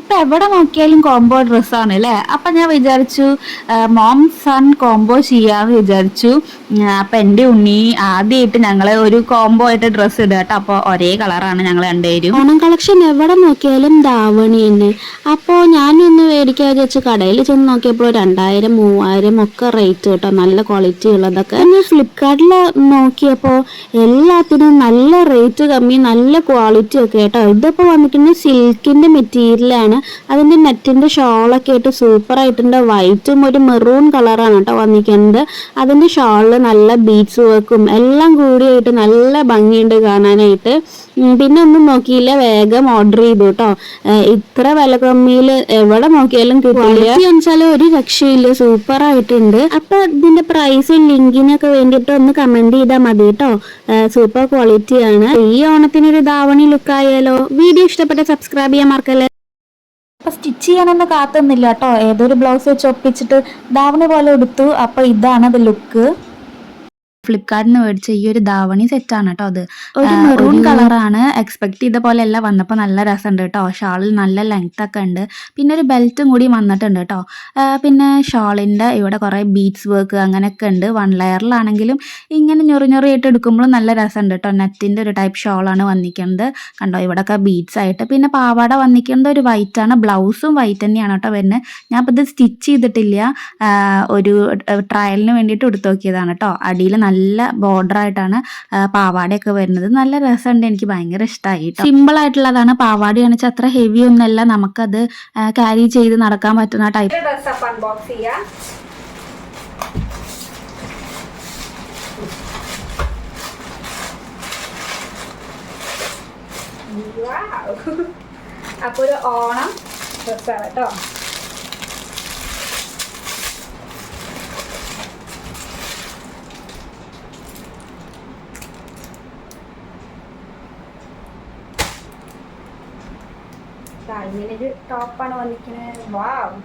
ഇപ്പൊ എവിടെ നോക്കിയാലും കോംബോ ഡ്രസ്സാണ് അല്ലേ. അപ്പൊ ഞാൻ വിചാരിച്ചു മോം സൺ കോംബോ ചെയ്യാന്ന് വിചാരിച്ചു. അപ്പൊ എൻ്റെ ഉണ്ണി ആദ്യമായിട്ട് ഞങ്ങള് ഒരു കോംബോ ആയിട്ട് ഡ്രസ്സ് ഇടുക കേട്ടോ. അപ്പൊ ഒരേ കളറാണ് ഞങ്ങൾ രണ്ടുപേരും. ഓണം കളക്ഷൻ എവിടെ നോക്കിയാലും ധാവണി തന്നെ. അപ്പോൾ ഞാനൊന്ന് മേടിക്കാതെ വെച്ച് കടയിൽ ചെന്ന് നോക്കിയപ്പോൾ 2000 3000 ഒക്കെ റേറ്റ് കേട്ടോ, നല്ല ക്വാളിറ്റി ഉള്ളതൊക്കെ. ഞാൻ ഫ്ലിപ്കാർട്ടിൽ നോക്കിയപ്പോൾ എല്ലാത്തിനും നല്ല റേറ്റ് കമ്മി, നല്ല ക്വാളിറ്റി ഒക്കെ കേട്ടോ. ഇതിപ്പോൾ വന്നിട്ടുണ്ട് സിൽക്കിൻ്റെ മെറ്റീരിയലാണ്. അതിൻ്റെ നെറ്റിൻ്റെ ഷോളൊക്കെ ആയിട്ട് സൂപ്പർ ആയിട്ടുണ്ട്. വൈറ്റും ഒരു മെറൂൺ കളറാണ് കേട്ടോ വന്നിരിക്കുന്നത്. അതിൻ്റെ ഷോളിൽ നല്ല ബീഡ്സ് വർക്കും എല്ലാം കൂടിയായിട്ട് നല്ല ഭംഗിയുണ്ട് കാണാനായിട്ട്. പിന്നെ ഒന്നും നോക്കിയില്ല, വേഗം ഓർഡർ ചെയ്തു കേട്ടോ. ഇത്ര വില കമ്മിയിൽ എവിടെ നോക്കിയാലും കിട്ടില്ല വെച്ചാൽ ഒരു രക്ഷയില്ല, സൂപ്പർ ആയിട്ടുണ്ട്. അപ്പൊ ഇതിന്റെ പ്രൈസും ലിങ്കിനൊക്കെ വേണ്ടിയിട്ട് ഒന്ന് കമന്റ് ചെയ്താൽ മതി കേട്ടോ. സൂപ്പർ ക്വാളിറ്റിയാണ്. ഈ ഓണത്തിനൊരു ധാവണി ലുക്ക് ആയാലോ. വീഡിയോ ഇഷ്ടപ്പെട്ട സബ്സ്ക്രൈബ് ചെയ്യാൻ മറക്കല്ലേ. അപ്പൊ സ്റ്റിച്ച് ചെയ്യാനൊന്നും കാത്തുന്നില്ല കേട്ടോ. ഏതൊരു ബ്ലൗസ് വെച്ച് ഒപ്പിച്ചിട്ട് ധാവണി പോലെ എടുത്തു. അപ്പൊ ഇതാണ് അത് ലുക്ക്. ഫ്ലിപ്കാർട്ടിന് മേടിച്ച ഈ ഒരു ധാവണി സെറ്റാണ് കേട്ടോ. അത് ഒരു മെറൂൺ കളറാണ്. എക്സ്പെക്ട് ചെയ്ത പോലെ അല്ല വന്നപ്പോൾ നല്ല രസമുണ്ട് കേട്ടോ. ഷാളിൽ നല്ല ലെങ്ത് ഒക്കെ ഉണ്ട്. പിന്നെ ഒരു ബെൽറ്റും കൂടി വന്നിട്ടുണ്ട് കേട്ടോ. പിന്നെ ഷാളിൻ്റെ ഇവിടെ കുറേ ബീഡ്സ് വർക്ക് അങ്ങനെയൊക്കെ ഉണ്ട്. 1 ലെയറിലാണെങ്കിലും ഇങ്ങനെ ഞൊറിയായിട്ട് എടുക്കുമ്പോഴും നല്ല രസമുണ്ട് കേട്ടോ. നെറ്റിൻ്റെ ഒരു ടൈപ്പ് ഷോളാണ് വന്നിരിക്കുന്നത്. കണ്ടോ ഇവിടെയൊക്കെ ബീഡ്സ് ആയിട്ട്. പിന്നെ പാവാട വന്നിരിക്കുന്നത് ഒരു വൈറ്റ് ആണ്. ബ്ലൗസും വൈറ്റ് തന്നെയാണ് കേട്ടോ വരുന്നത്. ഞാൻ അപ്പോൾ ഇത് സ്റ്റിച്ച് ചെയ്തിട്ടില്ല, ഒരു ട്രയലിന് വേണ്ടിയിട്ട് എടുത്തു നോക്കിയതാണ് കേട്ടോ. അടിയിൽ നല്ല ബോർഡർ ആയിട്ടാണ് പാവാടയൊക്കെ വരുന്നത്. നല്ല രസമുണ്ട്, എനിക്ക് ഭയങ്കര ഇഷ്ടമായി കേട്ടോ. സിമ്പിൾ ആയിട്ടുള്ളതാണ്. പാവാടയാണെന്ന് വെച്ചാൽ അത്ര ഹെവി ഒന്നല്ല, നമുക്കത് ക്യാരി ചെയ്ത് നടക്കാൻ പറ്റുന്ന ടൈപ്പ് ഡ്രസ് അപ്പ് അൺബോക്സ് ചെയ്യാം. അപ്പൊ ഒരു ഓണം ഡ്രസ്സാണ് കേട്ടോ. ഇങ്ങനൊരു ടോപ്പാണ് വന്നിരിക്കുന്നത്. Wow,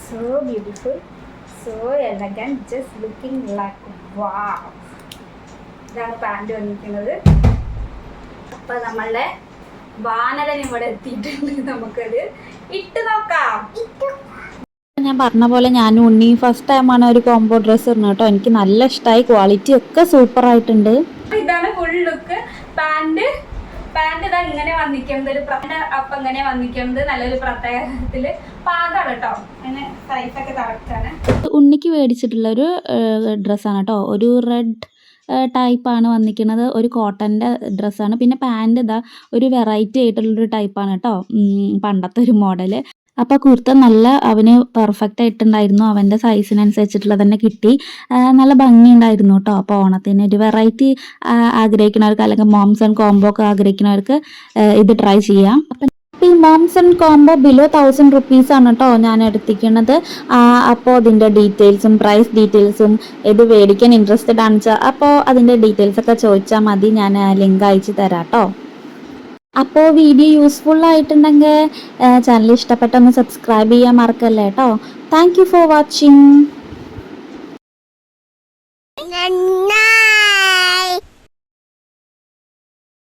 so beautiful, so elegant, just looking like wow. ഇതാണ് പാൻറ് വന്നിരിക്കുന്നത്. അപ്പൊ നമ്മളുടെ വാനരൻ ഇവിടെ എത്തിയിട്ടുണ്ട്. നമുക്കത് ഇട്ട് നോക്കാം. ഞാൻ പറഞ്ഞ പോലെ ഞാൻ ഉണ്ണി ഫസ്റ്റ് ടൈമാണ് ഒരു കോംബോ ഡ്രസ്സ് ഇടുന്നത് കേട്ടോ. എനിക്ക് നല്ല ഇഷ്ടമായി. ക്വാളിറ്റി ഒക്കെ സൂപ്പർ ആയിട്ടുണ്ട്. ഇതാണ് ഫുൾ ലുക്ക്. പാൻറ് ഇതാ ഇങ്ങനെ വന്നിരിക്കുന്നത്. ഒരു അപ്പം ഇങ്ങനെ വന്നിരിക്കുന്നത് നല്ലൊരു പ്രത്യേകത്തില് പാകാണ് കേട്ടോ. അങ്ങനെ സൈസൊക്കെ കറക്റ്റാണ്. ഉണ്ണിക്ക് മേടിച്ചിട്ടുള്ള ഒരു ഡ്രസ്സാണ് കേട്ടോ. ഒരു റെഡ് ടൈപ്പാണ് വന്നിരിക്കുന്നത്. ഒരു കോട്ടൻ്റെ ഡ്രസ്സാണ്. പിന്നെ പാൻറ് ഇതാ ഒരു വെറൈറ്റി ആയിട്ടുള്ളൊരു ടൈപ്പാണ് കേട്ടോ, പണ്ടത്തെ ഒരു മോഡല്. അപ്പോൾ കുർത്ത നല്ല അവന് പെർഫെക്റ്റ് ആയിട്ടുണ്ടായിരുന്നു. അവൻ്റെ സൈസിനനുസരിച്ചിട്ടുള്ള തന്നെ കിട്ടി. നല്ല ഭംഗിയുണ്ടായിരുന്നു കേട്ടോ. അപ്പോൾ ഓണത്തിന് ഒരു വെറൈറ്റി ആഗ്രഹിക്കുന്നവർക്ക് അല്ലെങ്കിൽ മോംസ് ആൻഡ് കോംബോ ഒക്കെ ആഗ്രഹിക്കുന്നവർക്ക് ഇത് ട്രൈ ചെയ്യാം. അപ്പം ഈ moms and combo below 1000 rupees ആണ് കേട്ടോ ഞാൻ എടുത്തിരിക്കുന്നത്. അപ്പോൾ അതിൻ്റെ ഡീറ്റെയിൽസും പ്രൈസ് ഡീറ്റെയിൽസും ഇത് മേടിക്കാൻ ഇൻട്രസ്റ്റഡ് ആണെന്ന് വെച്ചാൽ അപ്പോൾ അതിൻ്റെ ഡീറ്റെയിൽസ് ഒക്കെ ചോദിച്ചാൽ മതി. ഞാൻ ലിങ്ക് അയച്ചു തരാം കേട്ടോ. അപ്പോൾ വീഡിയോ യൂസ്ഫുൾ ആയിട്ടുണ്ടെങ്കിൽ ചാനൽ ഇഷ്ടപ്പെട്ടൊന്ന് സബ്സ്ക്രൈബ് ചെയ്യാൻ മറക്കല്ലേ കേട്ടോ. Thank you for watching.